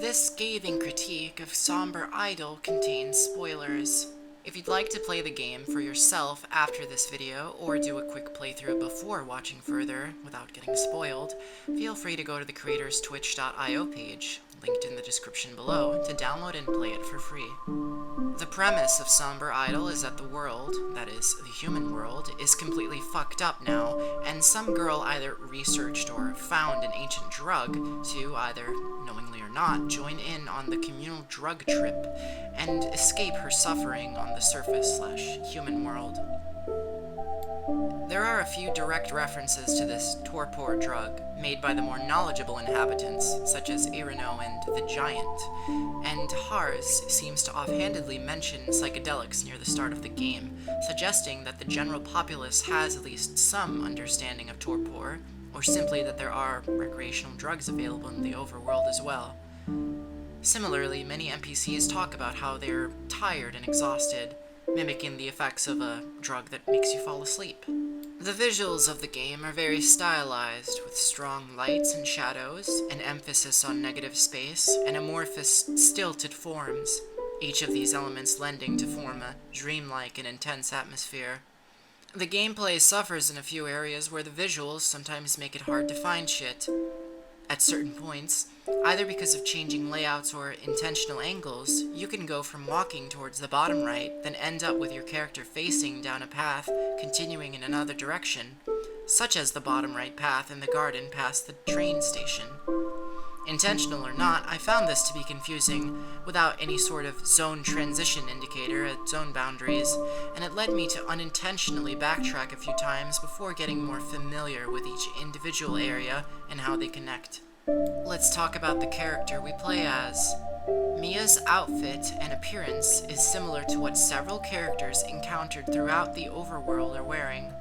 This scathing critique of Somber Idyll contains spoilers. If you'd like to play the game for yourself after this video, or do a quick playthrough before watching further without getting spoiled, feel free to go to the creator's twitch.io page, linked in the description below, to download and play it for free. The premise of Somber Idyll is that the world, that is, the human world, is completely fucked up now, and some girl either researched or found an ancient drug to either, knowingly or not, join in on the communal drug trip and escape her suffering on the surface/human world. There are a few direct references to this torpor drug made by the more knowledgeable inhabitants, such as Irino and the Giant, and Hars seems to offhandedly mention psychedelics near the start of the game, suggesting that the general populace has at least some understanding of torpor, or simply that there are recreational drugs available in the overworld as well. Similarly, many NPCs talk about how they're tired and exhausted, mimicking the effects of a drug that makes you fall asleep. The visuals of the game are very stylized, with strong lights and shadows, an emphasis on negative space, and amorphous, stilted forms, each of these elements lending to form a dreamlike and intense atmosphere. The gameplay suffers in a few areas where the visuals sometimes make it hard to find shit. At certain points, either because of changing layouts or intentional angles, you can go from walking towards the bottom right, then end up with your character facing down a path, continuing in another direction, such as the bottom right path in the garden past the train station. Intentional or not, I found this to be confusing, without any sort of zone transition indicator at zone boundaries, and it led me to unintentionally backtrack a few times before getting more familiar with each individual area and how they connect. Let's talk about the character we play as. Mia's outfit and appearance is similar to what several characters encountered throughout the overworld are wearing.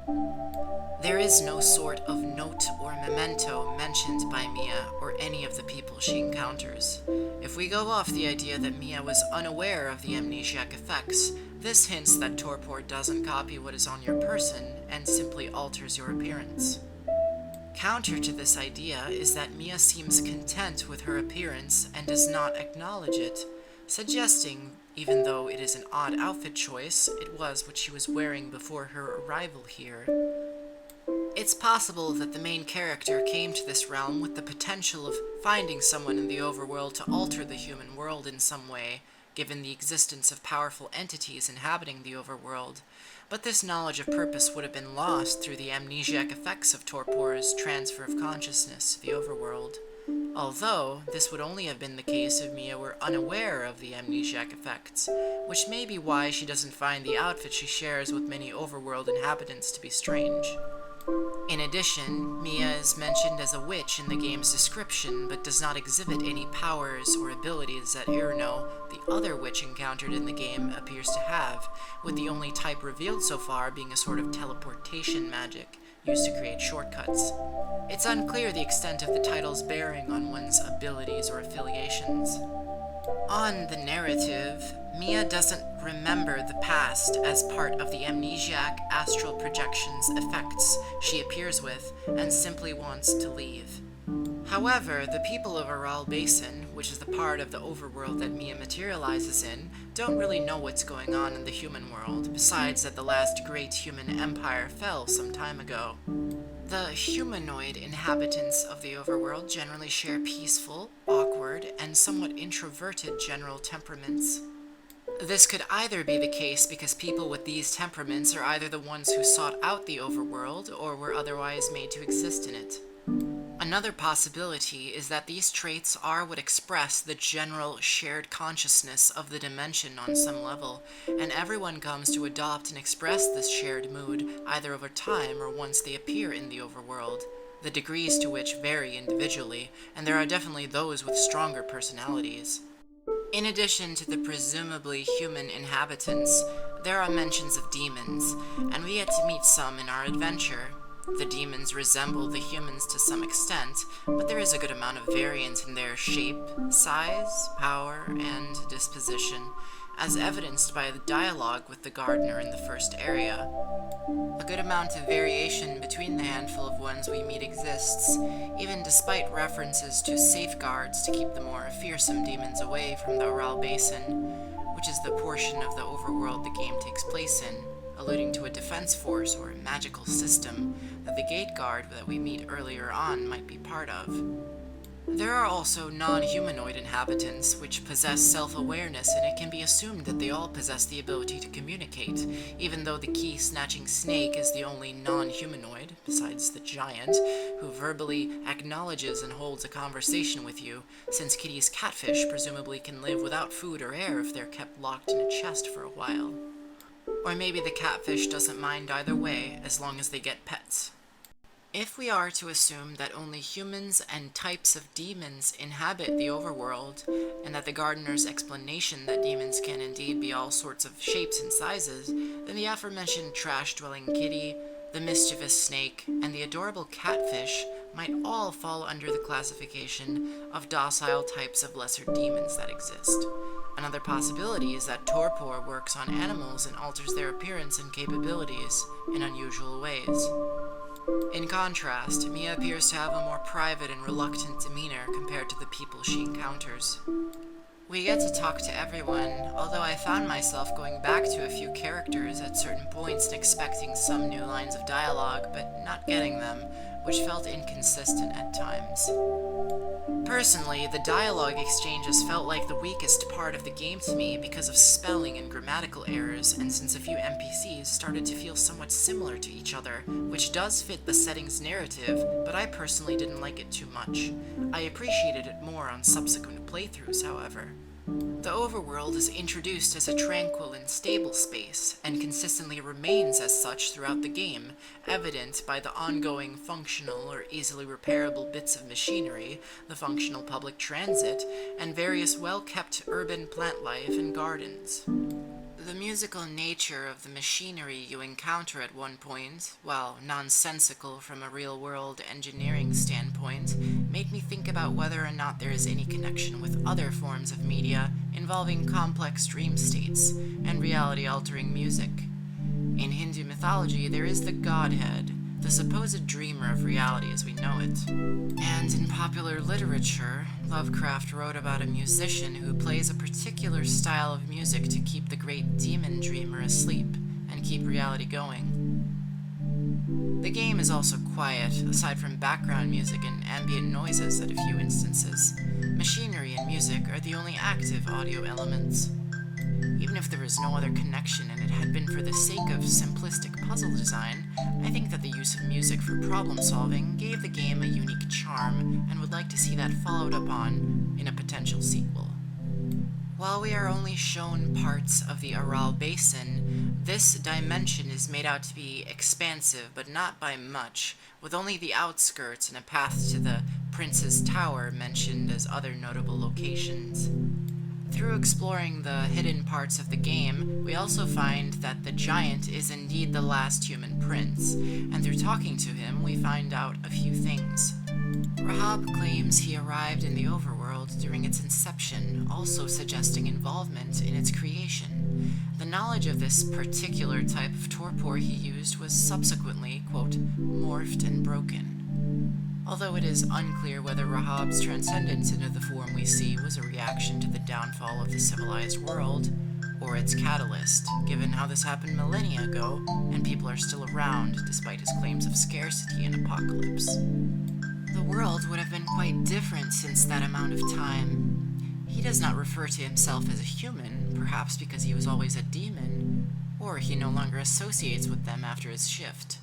There is no sort of note or memento mentioned by Mia or any of the people she encounters. If we go off the idea that Mia was unaware of the amnesiac effects, this hints that torpor doesn't copy what is on your person and simply alters your appearance. Counter to this idea is that Mia seems content with her appearance and does not acknowledge it, suggesting, even though it is an odd outfit choice, it was what she was wearing before her arrival here. It's possible that the main character came to this realm with the potential of finding someone in the overworld to alter the human world in some way, given the existence of powerful entities inhabiting the overworld, but this knowledge of purpose would have been lost through the amnesiac effects of torpor's transfer of consciousness to the overworld. Although, this would only have been the case if Mia were unaware of the amnesiac effects, which may be why she doesn't find the outfit she shares with many overworld inhabitants to be strange. In addition, Mia is mentioned as a witch in the game's description, but does not exhibit any powers or abilities that Irino, the other witch encountered in the game, appears to have, with the only type revealed so far being a sort of teleportation magic, used to create shortcuts. It's unclear the extent of the title's bearing on one's abilities or affiliations. On the narrative, Mia doesn't remember the past as part of the amnesiac astral projections effects she appears with, and simply wants to leave. However, the people of Aral Basin, which is the part of the overworld that Mia materializes in, don't really know what's going on in the human world, besides that the last great human empire fell some time ago. The humanoid inhabitants of the overworld generally share peaceful, awkward, and somewhat introverted general temperaments. This could either be the case because people with these temperaments are either the ones who sought out the overworld or were otherwise made to exist in it. Another possibility is that these traits are what express the general shared consciousness of the dimension on some level, and everyone comes to adopt and express this shared mood either over time or once they appear in the overworld, the degrees to which vary individually, and there are definitely those with stronger personalities. In addition to the presumably human inhabitants, there are mentions of demons, and we get to meet some in our adventure. The demons resemble the humans to some extent, but there is a good amount of variance in their shape, size, power, and disposition, as evidenced by the dialogue with the gardener in the first area. A good amount of variation between the handful of ones we meet exists, even despite references to safeguards to keep the more fearsome demons away from the Aral Basin, which is the portion of the overworld the game takes place in, alluding to a defense force or magical system that the gate guard that we meet earlier on might be part of. There are also non-humanoid inhabitants which possess self-awareness, and it can be assumed that they all possess the ability to communicate, even though the key-snatching snake is the only non-humanoid, besides the giant, who verbally acknowledges and holds a conversation with you, since Kitty's catfish presumably can live without food or air if they're kept locked in a chest for a while. Or maybe the catfish doesn't mind either way, as long as they get pets. If we are to assume that only humans and types of demons inhabit the overworld, and that the gardener's explanation that demons can indeed be all sorts of shapes and sizes, then the aforementioned trash-dwelling kitty, the mischievous snake, and the adorable catfish might all fall under the classification of docile types of lesser demons that exist. Another possibility is that torpor works on animals and alters their appearance and capabilities in unusual ways. In contrast, Mia appears to have a more private and reluctant demeanor compared to the people she encounters. We get to talk to everyone, although I found myself going back to a few characters at certain points and expecting some new lines of dialogue, but not getting them, which felt inconsistent at times. Personally, the dialogue exchanges felt like the weakest part of the game to me because of spelling and grammatical errors, and since a few NPCs started to feel somewhat similar to each other, which does fit the setting's narrative, but I personally didn't like it too much. I appreciated it more on subsequent playthroughs, however. The overworld is introduced as a tranquil and stable space, and consistently remains as such throughout the game, evident by the ongoing functional or easily repairable bits of machinery, the functional public transit, and various well-kept urban plant life and gardens. The musical nature of the machinery you encounter at one point, while nonsensical from a real-world engineering standpoint, made me think about whether or not there is any connection with other forms of media involving complex dream states and reality-altering music. In Hindu mythology, there is the Godhead, the supposed dreamer of reality as we know it. And in popular literature, Lovecraft wrote about a musician who plays a particular style of music to keep the great demon dreamer asleep and keep reality going. The game is also quiet, aside from background music and ambient noises at a few instances. Machinery and music are the only active audio elements. Even if there was no other connection and it had been for the sake of simplistic puzzle design, I think that the use of music for problem solving gave the game a unique charm, and would like to see that followed up on in a potential sequel. While we are only shown parts of the Aral Basin, this dimension is made out to be expansive, but not by much, with only the outskirts and a path to the Prince's Tower mentioned as other notable locations. Through exploring the hidden parts of the game, we also find that the giant is indeed the last human prince, and through talking to him, we find out a few things. Rahab claims he arrived in the overworld during its inception, also suggesting involvement in its creation. The knowledge of this particular type of torpor he used was subsequently, quote, morphed and broken. Although it is unclear whether Rahab's transcendence into the form we see was a reaction to the downfall of the civilized world, or its catalyst, given how this happened millennia ago, and people are still around despite his claims of scarcity and apocalypse. The world would have been quite different since that amount of time. He does not refer to himself as a human, perhaps because he was always a demon, or he no longer associates with them after his shift.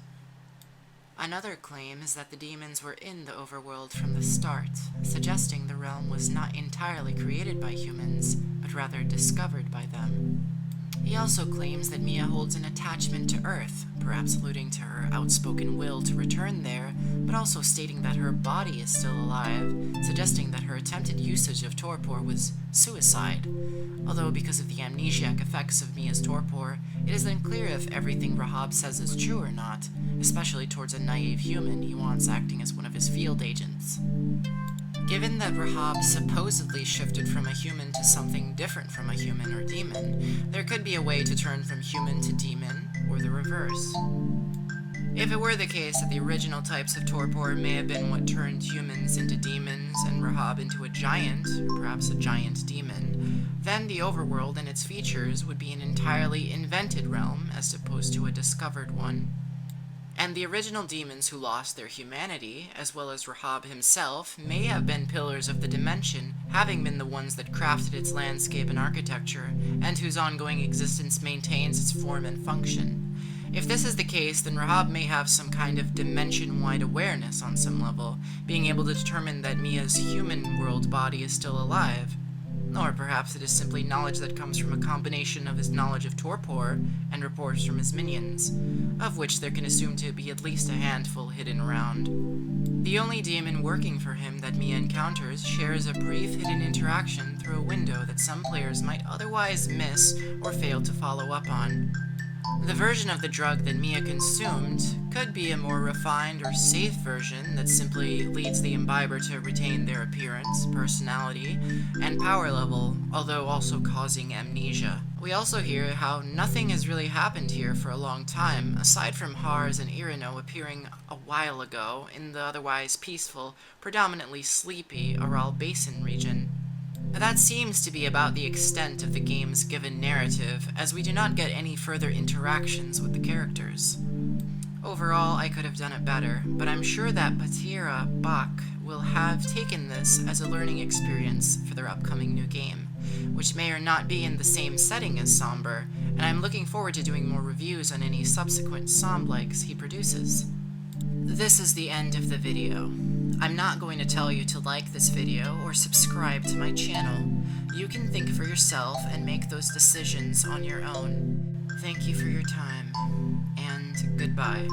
Another claim is that the demons were in the overworld from the start, suggesting the realm was not entirely created by humans, but rather discovered by them. He also claims that Mia holds an attachment to Earth, perhaps alluding to her outspoken will to return there, but also stating that her body is still alive, suggesting that her attempted usage of torpor was suicide. Although because of the amnesiac effects of Mia's torpor, it is unclear if everything Rahab says is true or not, especially towards a naive human he wants acting as one of his field agents. Given that Rahab supposedly shifted from a human to something different from a human or demon, there could be a way to turn from human to demon, or the reverse. If it were the case that the original types of torpor may have been what turned humans into demons and Rahab into a giant, or perhaps a giant demon, then the overworld and its features would be an entirely invented realm as opposed to a discovered one. And the original demons who lost their humanity, as well as Rahab himself, may have been pillars of the dimension, having been the ones that crafted its landscape and architecture, and whose ongoing existence maintains its form and function. If this is the case, then Rahab may have some kind of dimension-wide awareness on some level, being able to determine that Mia's human world body is still alive. Or perhaps it is simply knowledge that comes from a combination of his knowledge of torpor and reports from his minions, of which there can assume to be at least a handful hidden around. The only demon working for him that Mia encounters shares a brief hidden interaction through a window that some players might otherwise miss or fail to follow up on. The version of the drug that Mia consumed could be a more refined or safe version that simply leads the imbiber to retain their appearance, personality, and power level, although also causing amnesia. We also hear how nothing has really happened here for a long time, aside from Hars and Irino appearing a while ago in the otherwise peaceful, predominantly sleepy Aral Basin region. That seems to be about the extent of the game's given narrative, as we do not get any further interactions with the characters. Overall, I could have done it better, but I'm sure that Patira Bach will have taken this as a learning experience for their upcoming new game, which may or not be in the same setting as Somber, and I'm looking forward to doing more reviews on any subsequent Somb-likes he produces. This is the end of the video. I'm not going to tell you to like this video or subscribe to my channel. You can think for yourself and make those decisions on your own. Thank you for your time, and goodbye.